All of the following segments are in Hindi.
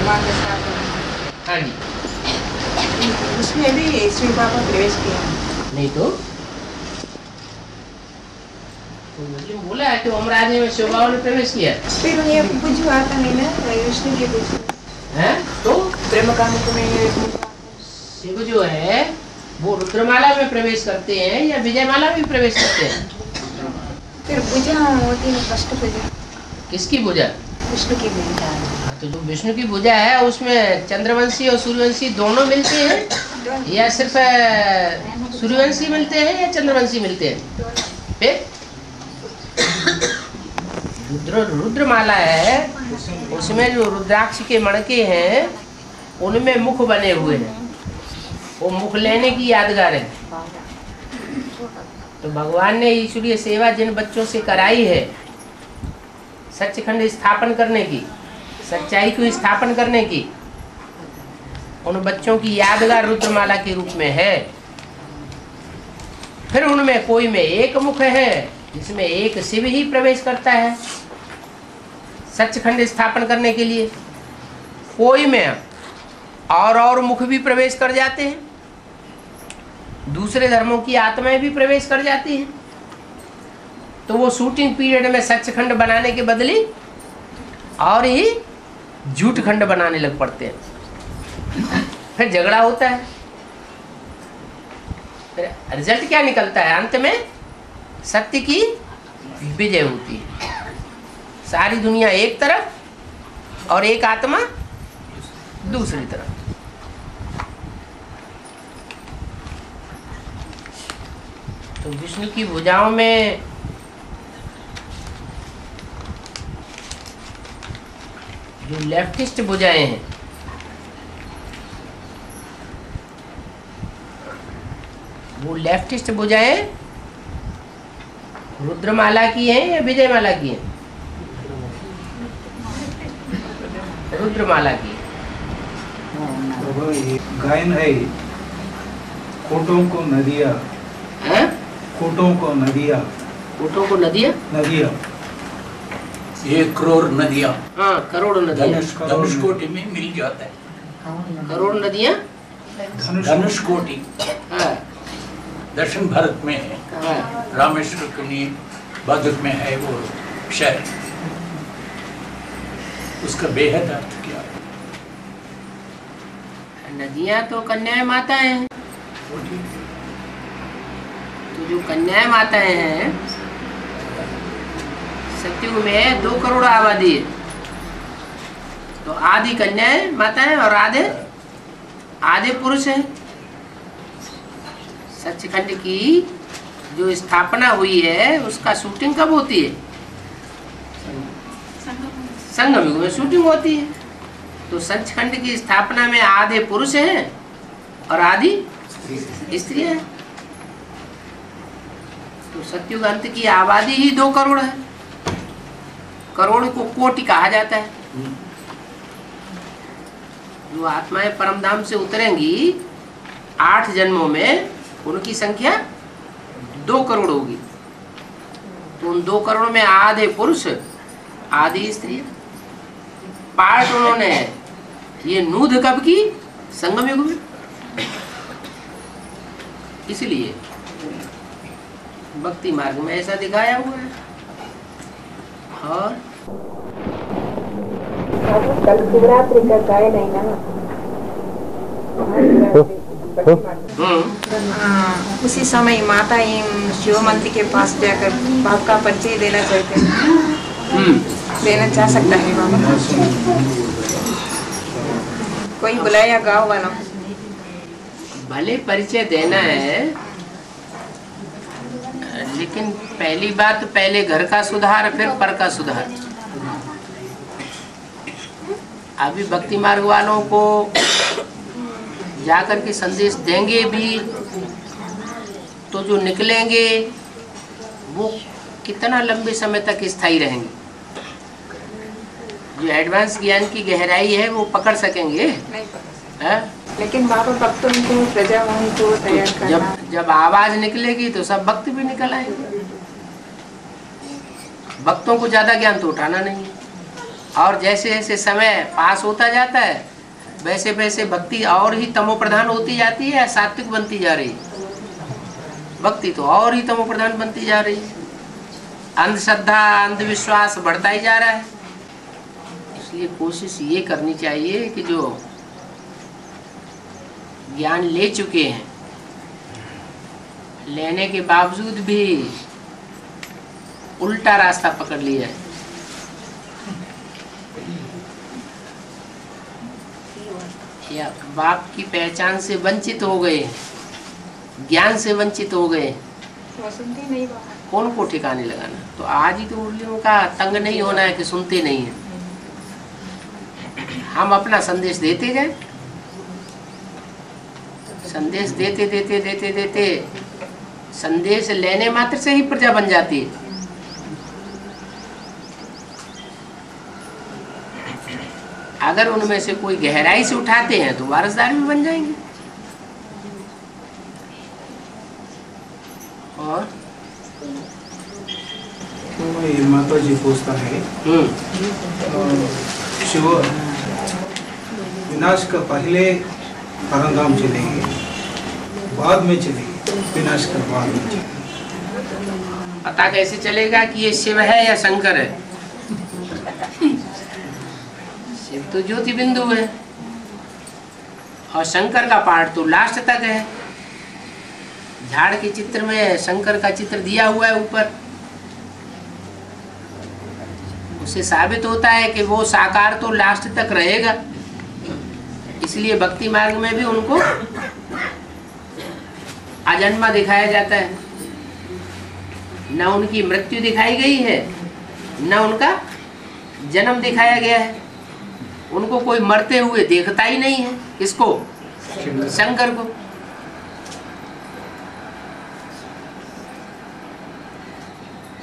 हाँ जी। उसमें भी श्री बाबा प्रवेश किया नहीं तो मुझे बोला है कि ओमराज में शिव बाबा ने प्रवेश किया। फिर ये बुझ आता नहीं ना विष्णु की बुझ है तो प्रेम कामुक में शिव जो है वो रुद्रमाला में प्रवेश करते हैं या विजयमाला में प्रवेश करते हैं? फिर बुझा होती है फर्स्ट बुझा। किसकी भुजा? विष्णु की बुझा। तो जो विष्णु की भुजा है उसमें चंद्रवंशी और सूर्यवंशी दोनों मिलते हैं या सिर्फ सूर्यवंशी मिलते हैं या चंद्रवंशी मिलते हैं? फिर रुद्रमाला है उसमें जो रुद्राक्ष के मणके हैं उनमें मुख बने हुए हैं, वो मुख लेने की यादगार है। तो भगवान ने ईश्वरीय सेवा जिन बच्चों से कराई है सच्चखंड स्थापन करने की, सच्चाई को स्थापन करने की, उन बच्चों की यादगार रुद्रमाला के रूप में है। फिर उनमें कोई में एक मुख है जिसमें एक शिव ही प्रवेश करता है सच्चखंड स्थापन करने के लिए, कोई में और मुख भी प्रवेश कर जाते हैं, दूसरे धर्मों की आत्माएं भी प्रवेश कर जाती हैं। तो वो शूटिंग पीरियड में सच्चखंड बनाने के बदले और ही झूठ खंड बनाने लग पड़ते हैं। फिर झगड़ा होता है, फिर रिजल्ट क्या निकलता है? अंत में सत्य की विजय होती है। सारी दुनिया एक तरफ और एक आत्मा दूसरी तरफ। तो विष्णु की भुजाओं में जो लेफ्टिस्ट भुजाएं हैं वो लेफ्टिस्ट भुजाएं रुद्रमाला की हैं या विजयमाला की हैं? रुद्रमाला की। गायन है कोटों को नदिया, कोटों को नदिया, कोटों को नदिया, नदिया 1 करोड़ नदियाँ। हाँ करोड़ नदियाँ धनुषकोटि में मिल जाता है। करोड़ नदियाँ धनुषकोटि हाँ दक्षिण भारत में है। हाँ रामेश्वर के भाद्र में है वो शहर। उसका बेहद अर्थ क्या है? नदियाँ तो कन्या माता हैं। तो जो कन्या माताएं हैं सतयुग में 2 करोड़ आबादी है, तो आधी कन्याएं माताएं और आधे पुरुष हैं। सचखंड की जो स्थापना हुई है उसका शूटिंग कब होती है? संगम युग में शूटिंग होती है। तो सचखंड की स्थापना में आधे पुरुष हैं और आधी स्त्रियां हैं। तो सतयुग अंत की आबादी ही 2 करोड़ है। करोड़ को कोटि कहा जाता है। जो आत्माएं परमधाम से उतरेंगी 8 जन्मों में उनकी संख्या 2 करोड़ होगी। तो उन 2 करोड़ में आधे पुरुष आधी स्त्री। पार्ट उन्होंने ये नूध कब की? संगम युग में। इसलिए भक्ति मार्ग में ऐसा दिखाया हुआ है। और कल शिवरात्रि का गायन है ना, उसी समय माता शिव मंदिर के पास जाकर बाप का परिचय देना चाहते हैं। देना चाह सकता है बाबा? कोई बुलाया गाँव वाला? भले परिचय देना है, लेकिन पहली बात पहले घर का सुधार फिर पर का सुधार। अभी भक्ति मार्ग वालों को जाकर के संदेश देंगे भी तो जो निकलेंगे वो कितना लंबे समय तक स्थायी रहेंगे? जो एडवांस ज्ञान की गहराई है वो पकड़ सकेंगे? है? लेकिन बाबा भक्तों को प्रजावान को तैयार करना। जब आवाज निकलेगी तो सब भक्त भी निकल आएंगे। भक्तों को ज्यादा ज्ञान तो उठाना नहीं है। और जैसे जैसे समय पास होता जाता है वैसे वैसे भक्ति और ही तमो प्रधान होती जाती है या सात्विक बनती जा रही? भक्ति तो और ही तमो प्रधान बनती जा रही है। अंधश्रद्धा अंधविश्वास बढ़ता ही जा रहा है। इसलिए कोशिश ये करनी चाहिए कि जो ज्ञान ले चुके हैं, लेने के बावजूद भी उल्टा रास्ता पकड़ लिया है, या बाप की पहचान से वंचित हो गए, ज्ञान से वंचित हो गए, कौन को ठिकाने लगाना? तो आज ही तो मुरलियों का तंग नहीं होना है कि सुनते नहीं है। हम अपना संदेश देते गए, संदेश देते देते देते देते संदेश लेने मात्र से ही प्रजा बन जाती है। अगर उनमें से कोई गहराई से उठाते हैं तो वारसदार भी बन जाएंगे। और ये माता जी पूछता है शिव विनाश का पहले परमधाम चलेंगे, बाद में चलेंगे, विनाश का बाद में चलेंगे। पता कैसे चलेगा कि ये शिव है या शंकर है? शिव तो ज्योति बिंदु है और शंकर का पार्ट तो लास्ट तक है। झाड़ के चित्र में शंकर का चित्र दिया हुआ है ऊपर, उससे साबित होता है कि वो साकार तो लास्ट तक रहेगा। इसलिए भक्ति मार्ग में भी उनको अजन्मा दिखाया जाता है। न उनकी मृत्यु दिखाई गई है, न उनका जन्म दिखाया गया है। उनको कोई मरते हुए देखता ही नहीं है। किसको? शंकर को।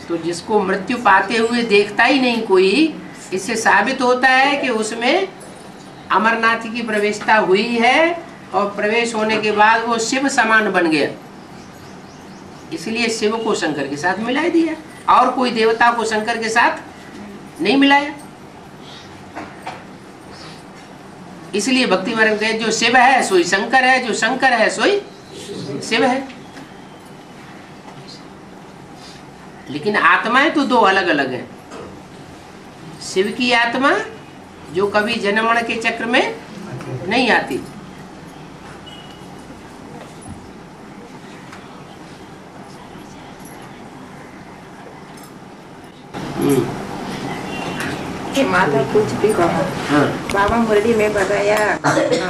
तो जिसको मृत्यु पाते हुए देखता ही नहीं कोई, इससे साबित होता है कि उसमें अमरनाथ की प्रवेशता हुई है और प्रवेश होने के बाद वो शिव समान बन गया। इसलिए शिव को शंकर के साथ मिला दिया, और कोई देवता को शंकर के साथ नहीं मिलाया। इसलिए भक्ति मार्ग में जो शिव है सोई शंकर है, जो शंकर है सोई शिव है। लेकिन आत्माएं तो दो अलग अलग हैं। शिव की आत्मा जो कभी जन्म मरण के चक्र में नहीं आती, कि माता कुछ भी कहो। हाँ। बाबा मुरली में बताया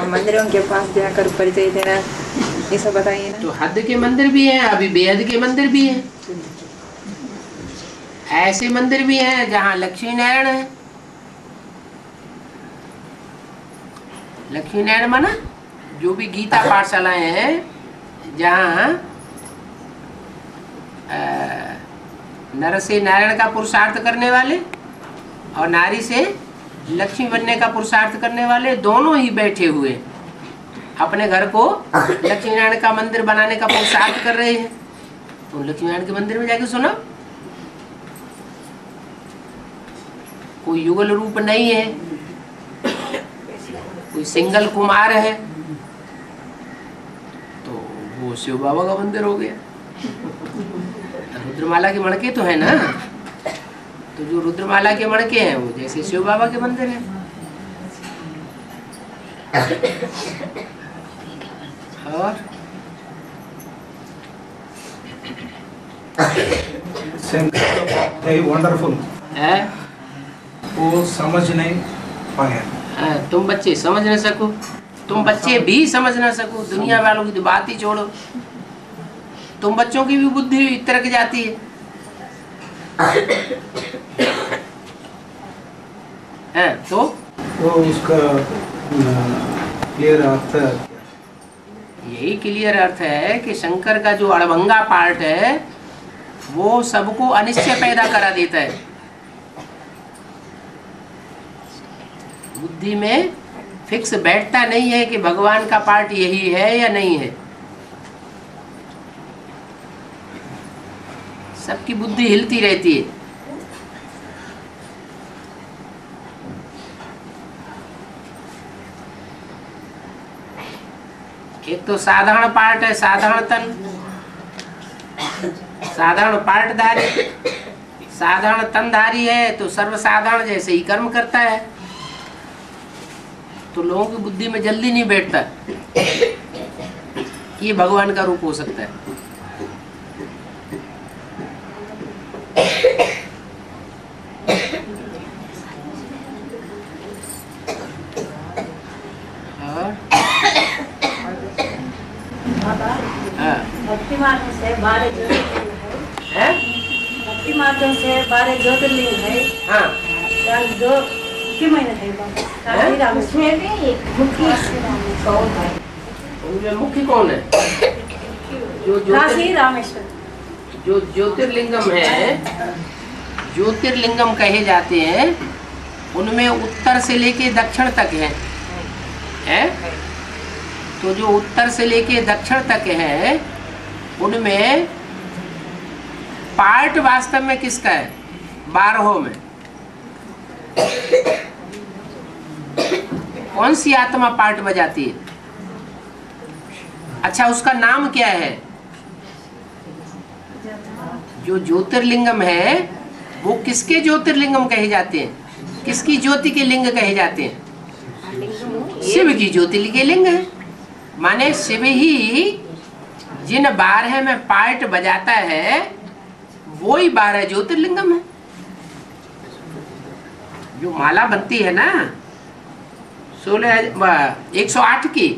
मंदिरों के पास जाकर परिचय देना, ये सब बताइए ना। तो हद के मंदिर भी हैं, अभी बेहद के मंदिर भी हैं। ऐसे मंदिर भी हैं जहाँ लक्ष्मी नारायण है। लक्ष्मी नारायण माना जो भी गीता पाठशालाएं हैं, जहाँ नर से नारायण का पुरुषार्थ करने वाले और नारी से लक्ष्मी बनने का पुरुषार्थ करने वाले दोनों ही बैठे हुए अपने घर को लक्ष्मी नारायण का मंदिर बनाने का पुरुषार्थ कर रहे हैं। तो लक्ष्मी नारायण के मंदिर में जाके सुना, कोई युगल रूप नहीं है, कोई सिंगल कुमार है, तो वो शिव बाबा का मंदिर हो गया। रुद्रमाला के मणके तो है ना, तो जो रुद्रमाला के मणके हैं वो जैसे शिव बाबा के मंदिर है। और वंडरफुल है, वो समझ नहीं पाया। तुम बच्चे समझ न सको, तुम बच्चे भी समझ न सको, दुनिया वालों की तो बात ही छोड़ो। तुम बच्चों की भी बुद्धि तरक जाती है। तो वो उसका क्लियर अर्थ यही क्लियर अर्थ है कि शंकर का जो अड़भंगा पार्ट है वो सबको अनिश्चय पैदा करा देता है। बुद्धि में फिक्स बैठता नहीं है कि भगवान का पार्ट यही है या नहीं है। सबकी बुद्धि हिलती रहती है। एक तो साधारण पार्ट है, साधारण तन, साधारण पार्टधारी। साधारण तनधारी है तो सर्वसाधारण जैसे ही कर्म करता है, तो लोगों की बुद्धि में जल्दी नहीं बैठता ये भगवान का रूप हो सकता है। भक्ति मार्ग से 12 ज्योतिर्लिंग है। भक्ति मार्ग से 12 ज्योतिर्लिंग है। हाँ। जो मुख्य महीने है काशी रामेश्वर में भी मुख्य कौन है? उनमें मुख्य कौन है? जो काशी रामेश्वर जो ज्योतिर्लिंगम है, ज्योतिर्लिंगम कहे जाते हैं, उनमें उत्तर से लेके दक्षिण तक है? तो जो उत्तर से लेके दक्षिण तक है उनमें पार्ट वास्तव में किसका है? 12 में कौन सी आत्मा पार्ट बजाती है? अच्छा, उसका नाम क्या है? जो ज्योतिर्लिंगम है वो किसके ज्योतिर्लिंगम कहे जाते हैं? किसकी ज्योति के लिंग कहे जाते हैं? शिव की ज्योति के लिंग है। माने शिव ही जिन 12 में पार्ट बजाता है वो ही 12 ज्योतिर्लिंगम है। जो माला बनती है ना 108 की,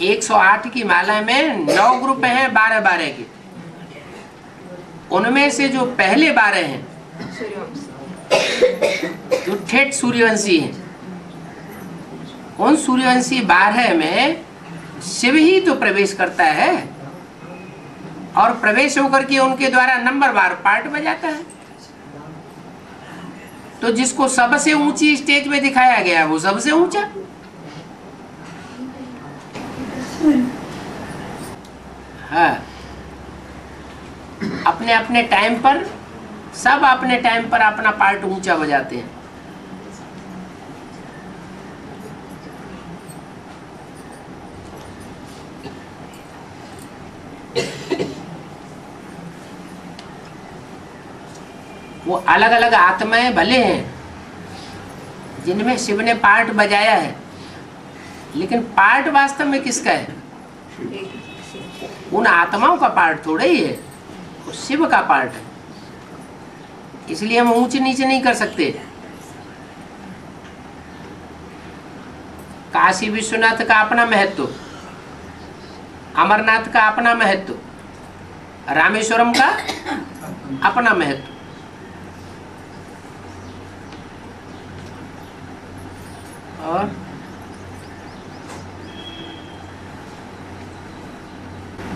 108 की माला में 9 ग्रुप हैं 12-12 के। उनमें से जो पहले 12 हैं जो ठेठ सूर्यवंशी हैं, उन सूर्यवंशी 12 में शिव ही तो प्रवेश करता है और प्रवेश होकर के उनके द्वारा नंबर 12 पार्ट बजाता है। तो जिसको सबसे ऊंची स्टेज में दिखाया गया वो सबसे ऊंचा। हाँ, अपने अपने टाइम पर सब अपने टाइम पर अपना पार्ट ऊंचा बजाते हैं। वो अलग अलग आत्माएं भले हैं जिनमें शिव ने पार्ट बजाया है, लेकिन पार्ट वास्तव में किसका है? उन आत्माओं का पार्ट थोड़ा ही है, वो शिव का पार्ट है। इसलिए हम ऊंचे नीचे नहीं कर सकते। काशी विश्वनाथ का अपना महत्व, अमरनाथ का अपना महत्व, रामेश्वरम का अपना महत्व। और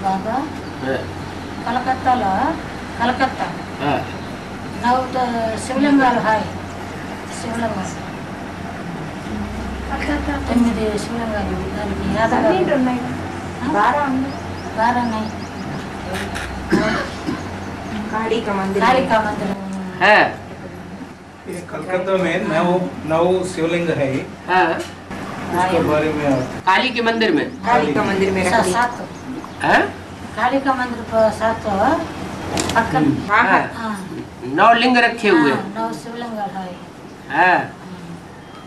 बाबा కలకత్తాలో కలకత్తా నవ్వుతో శివలింగాలు హాయ్ శివలింగాలు 9 శివలింగాలు దానికి యాదగారు ఉన్నాయి 12 ఉన్నాయి काली का मंदिर है। ये कलकत्ता में 9 शिवलिंग है। हाँ, उसके बारे में काली के मंदिर में, काली का मंदिर में रख दिया। 7 है? काली का मंदिर पर 7 पक्कन हाँ हाँ हाँ 9 लिंग रखे हुए हैं। 9 शिवलिंगाल है। हाँ,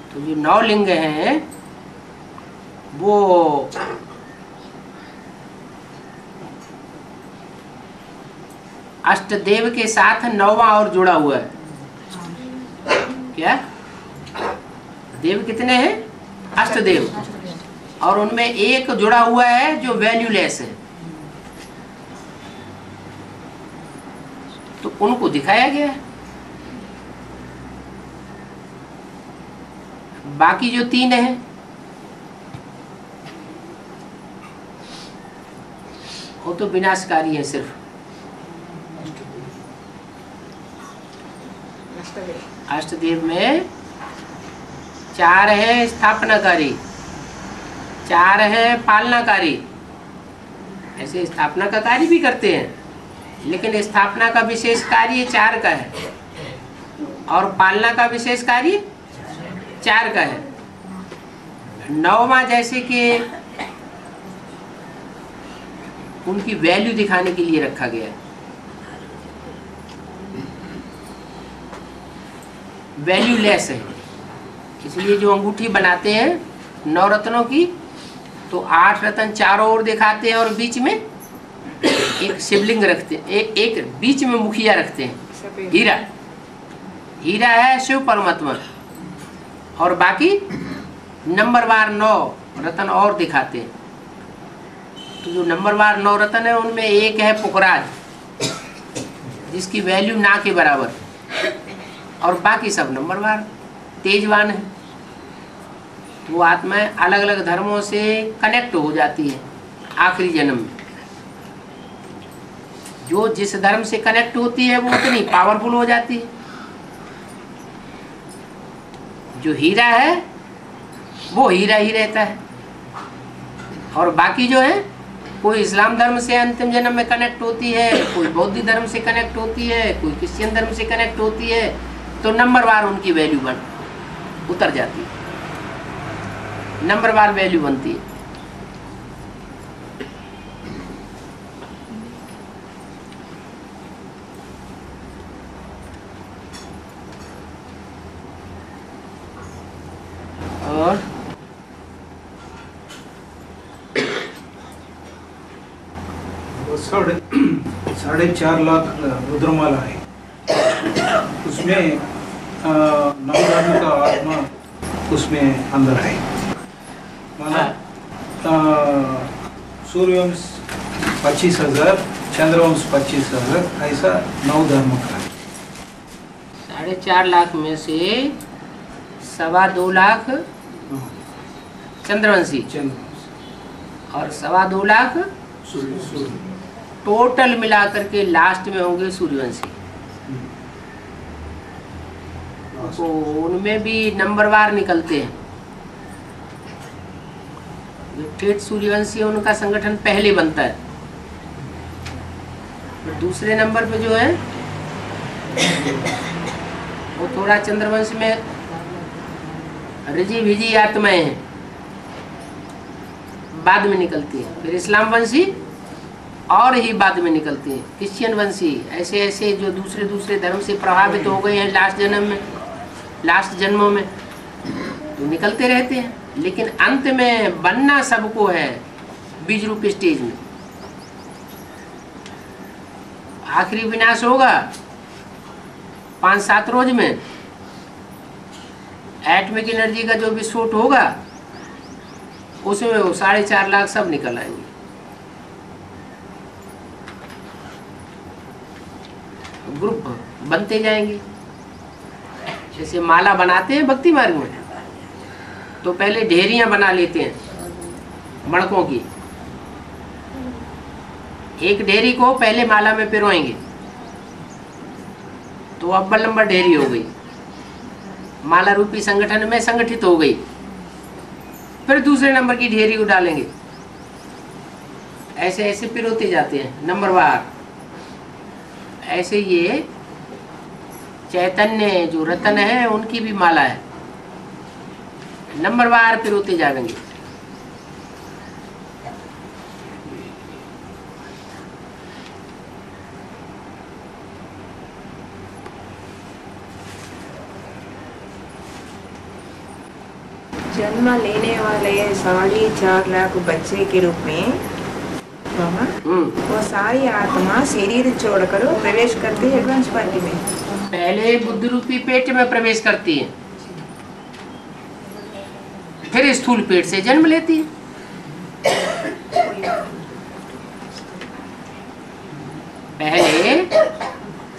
तो जो 9 लिंग हैं वो अष्टदेव के साथ 9वां और जुड़ा हुआ है। क्या देव कितने हैं? अष्टदेव, और उनमें एक जुड़ा हुआ है जो वैल्यूलेस है, तो उनको दिखाया गया है। बाकी जो 3 हैं वो तो विनाशकारी है। सिर्फ अष्टदेव में 4 है स्थापनाकारी, 4 है पालनाकारी। ऐसे स्थापना का कार्य भी करते हैं, लेकिन स्थापना का विशेष कार्य 4 का है और पालना का विशेष कार्य 4 का है। 9वां जैसे कि उनकी वैल्यू दिखाने के लिए रखा गया है। वैल्यूलेस है, इसलिए जो अंगूठी बनाते हैं 9 रत्नों की, तो 8 रत्न चारों ओर दिखाते हैं और बीच में एक शिवलिंग रखते हैं, एक बीच में मुखिया रखते हैं। हीरा, हीरा है शिव परमात्मा, और बाकी नंबरवार 9 रत्न और दिखाते हैं। तो जो नंबरवार 9 रत्न है उनमें एक है पुखराज, जिसकी वैल्यू ना के बराबर, और बाकी सब नंबरवार तेजवान है। वो आत्माएं अलग अलग धर्मों से कनेक्ट हो जाती है आखिरी जन्म में। जो जिस धर्म से कनेक्ट होती है वो उतनी पावरफुल हो जाती है। जो हीरा है वो हीरा ही रहता है, और बाकी जो है कोई इस्लाम धर्म से अंतिम जन्म में कनेक्ट होती है, कोई बौद्ध धर्म से कनेक्ट होती है, कोई क्रिश्चियन धर्म से कनेक्ट होती है, तो नंबरवार उनकी वैल्यू बन उतर जाती है, नंबरवार वैल्यू बनती है। और वो 4.5 लाख रुद्रमाला है, उसमें नवधारण का आत्मा उसमें अंदर है। माना सूर्यवंश 25,000, चंद्रवंश 25,000, ऐसा 9 धर्म का है। 4.5 लाख में से 2.25 लाख चंद्रवंशी और 2.25 लाख टोटल मिलाकर के लास्ट में होंगे सूर्यवंशी। तो उनमें भी नंबरवार निकलते हैं। जो ठेठ सूर्यवंशी है उनका संगठन पहले बनता है, तो दूसरे नंबर पे जो है वो थोड़ा चंद्रवंश में रिजी भिजी आत्माएं हैं, बाद में निकलती है। फिर इस्लाम वंशी और ही बाद में निकलती है, क्रिश्चियन वंशी, ऐसे ऐसे जो दूसरे धर्म से प्रभावित हो गए हैं लास्ट जन्मों में, तो निकलते रहते हैं। लेकिन अंत में बनना सबको है बीज रूप स्टेज में। आखिरी विनाश होगा 5-7 रोज में, एटॉमिक एनर्जी का जो विस्फोट होगा उसमें वो 4.5 लाख सब निकल आएंगे। ग्रुप बनते जाएंगे। जैसे माला बनाते हैं भक्ति मार्ग में, तो पहले ढेरियां बना लेते हैं मणकों की। एक ढेरी को पहले माला में पिरोएंगे, तो अव्वल नंबर ढेरी हो गई, माला रूपी संगठन में संगठित हो गई। फिर दूसरे नंबर की ढेरी को डालेंगे, ऐसे ऐसे पिरोते जाते हैं नंबरवार। ऐसे ये चैतन्य जो रतन है उनकी भी माला है, नंबरवार पिरोते जाएंगे। जन्म लेने वाले 4.5 लाख बच्चे के रूप में मामा, वो सारी आत्मा शरीर छोड़कर प्रवेश करती है एडवांस पार्टी में। पहले बुद्धि रूपी पेट में प्रवेश करती है, फिर स्थूल पेट से जन्म लेती है। पहले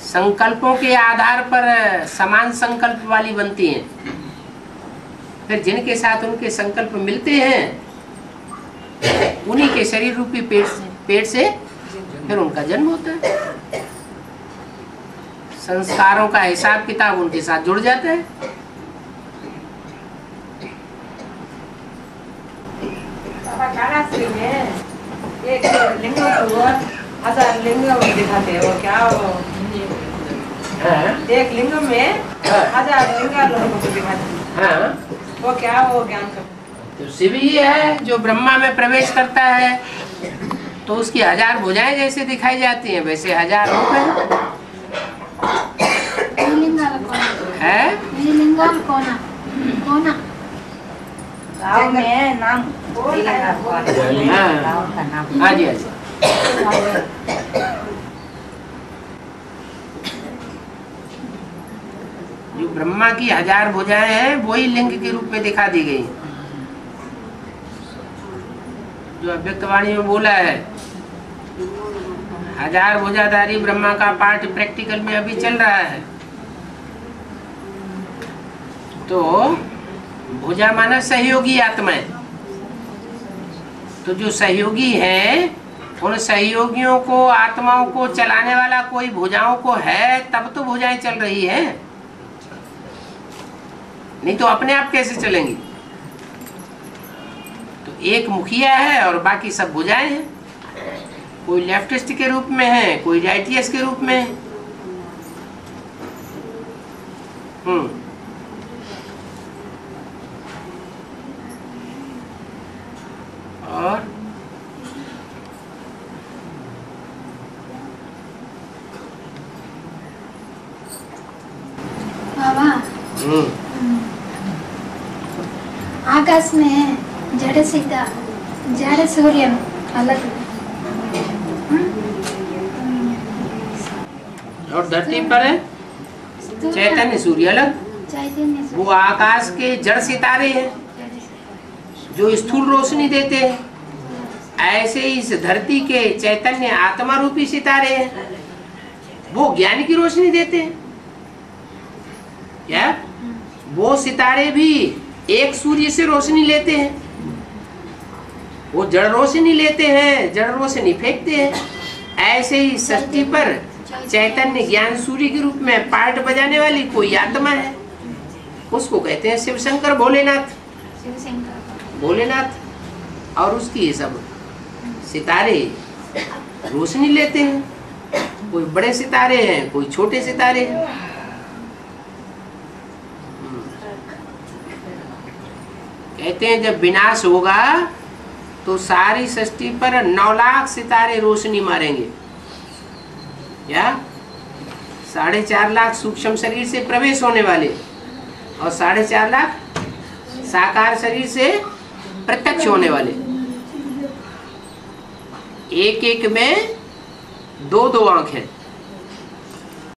संकल्पों के आधार पर समान संकल्प वाली बनती हैं, फिर जिनके साथ उनके संकल्प मिलते हैं उन्हीं के शरीर रूपी पेट से फिर उनका जन्म होता है। संस्कारों का हिसाब किताब उनके साथ जुड़ जाता है। एक लिंग को 1000 लिंग दिखाते हैं, वो क्या एक लिंग में 1000 लिंग लोगों को दिखाते हैं, वो क्या वो ज्ञान का तो शिव ही है जो ब्रह्मा में प्रवेश करता है, तो उसकी 1000 भुजाएं जैसे दिखाई जाती हैं वैसे 1000 मुख है। गाँव में नाम गाँव का नाम। हाँ जी, हाँ जी। जो ब्रह्मा की 1000 भुजाएं हैं वही लिंग के रूप में दिखा दी गई, जो अव्यक्तवाणी में बोला है। 1000 भुजाधारी ब्रह्मा का पाठ प्रैक्टिकल में अभी चल रहा है। तो भुजा माना सहयोगी आत्माएं। तो जो सहयोगी हैं उन सहयोगियों को, आत्माओं को चलाने वाला कोई भुजाओं को है, तब तो भुजाएं चल रही है, नहीं तो अपने आप कैसे चलेंगी। तो एक मुखिया है और बाकी सब भुजाएं हैं। कोई लेफ्टिस्ट के रूप में है, कोई राइटियस के रूप में है। और बाबा, आकाश में जड़ सीता, जड़ सूर्य अलग, और धरती पर है चैतन्य सूर्य अलग। वो आकाश के जड़ सितारे हैं जो स्थूल रोशनी देते हैं। ऐसे ही इस धरती के चैतन्य आत्मा रूपी सितारे हैं, वो ज्ञान की रोशनी देते हैं। क्या वो सितारे भी एक सूर्य से रोशनी लेते हैं? वो जड़ रोशनी लेते हैं, जड़ रोशनी फेंकते हैं। ऐसे ही सृष्टि पर चैतन्य ज्ञान सूर्य के रूप में पार्ट बजाने वाली कोई आत्मा है, उसको कहते हैं शिव शंकर भोलेनाथ। भोलेनाथ और उसकी ये सब सितारे रोशनी लेते हैं। कोई बड़े सितारे हैं, कोई छोटे सितारे हैं। कहते हैं जब विनाश होगा तो सारी सृष्टि पर 9 लाख सितारे रोशनी मारेंगे। क्या 4.5 लाख सूक्ष्म शरीर से प्रवेश होने वाले और 4.5 लाख साकार शरीर से प्रत्यक्ष होने वाले। एक एक में 2-2 आंखें।